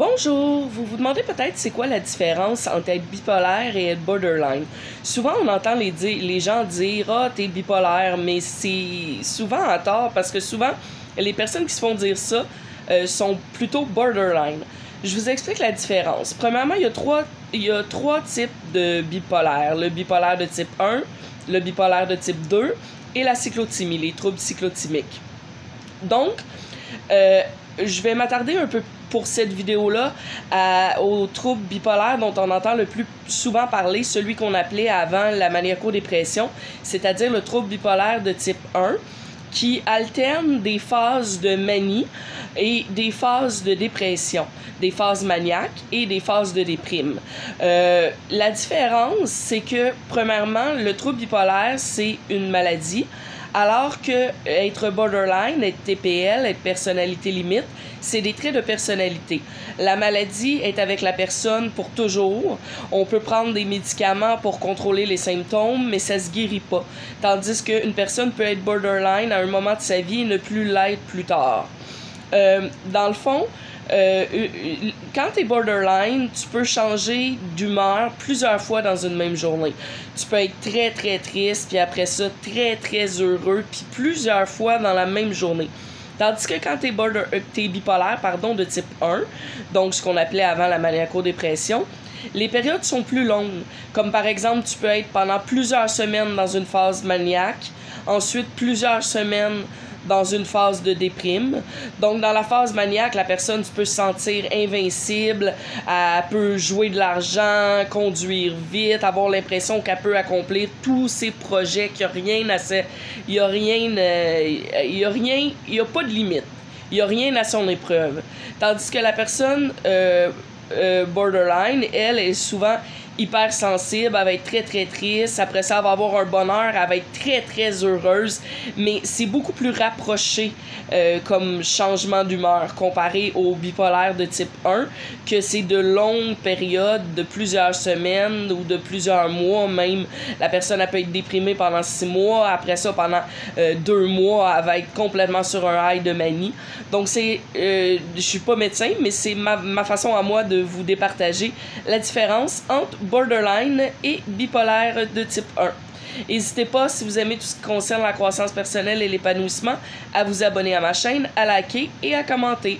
Bonjour, vous vous demandez peut-être c'est quoi la différence entre être bipolaire et être borderline. Souvent on entend les gens dire « Ah, t'es bipolaire », mais c'est souvent à tort parce que souvent les personnes qui se font dire ça sont plutôt borderline. Je vous explique la différence. Premièrement, il y a trois types de bipolaire. Le bipolaire de type 1, le bipolaire de type 2 et la cyclothymie, les troubles cyclothymiques. Donc, je vais m'attarder un peu pour cette vidéo-là aux troubles bipolaires dont on entend le plus souvent parler, celui qu'on appelait avant la maniaco-dépression, c'est-à-dire le trouble bipolaire de type 1, qui alterne des phases de manie et des phases de dépression, des phases maniaques et des phases de déprime. La différence, c'est que, premièrement, le trouble bipolaire, c'est une maladie, alors que être borderline, être TPL, être personnalité limite, c'est des traits de personnalité. La maladie est avec la personne pour toujours. On peut prendre des médicaments pour contrôler les symptômes, mais ça se guérit pas. Tandis qu'une personne peut être borderline à un moment de sa vie et ne plus l'être plus tard. Dans le fond, quand tu es borderline, tu peux changer d'humeur plusieurs fois dans une même journée. Tu peux être très, très triste, puis après ça, très, très heureux, puis plusieurs fois dans la même journée. Tandis que quand t'es bipolaire, de type 1, donc ce qu'on appelait avant la maniaco-dépression, les périodes sont plus longues. Comme par exemple, tu peux être pendant plusieurs semaines dans une phase maniaque, ensuite plusieurs semaines dans une phase de déprime. Donc, dans la phase maniaque, la personne peut se sentir invincible, elle peut jouer de l'argent, conduire vite, avoir l'impression qu'elle peut accomplir tous ses projets, qu'il n'y a pas de limite. Il n'y a rien à son épreuve. Tandis que la personne borderline, elle est souvent hyper sensible, elle va être très très triste, après ça elle va avoir un bonheur, elle va être très très heureuse, mais c'est beaucoup plus rapproché comme changement d'humeur comparé au bipolaire de type 1, que c'est de longues périodes de plusieurs semaines ou de plusieurs mois même. La personne elle peut être déprimée pendant 6 mois, après ça pendant 2 mois elle va être complètement sur un high de manie. Donc je suis pas médecin, mais c'est ma façon à moi de vous départager la différence entre borderline et bipolaire de type 1. N'hésitez pas, si vous aimez tout ce qui concerne la croissance personnelle et l'épanouissement, à vous abonner à ma chaîne, à liker et à commenter.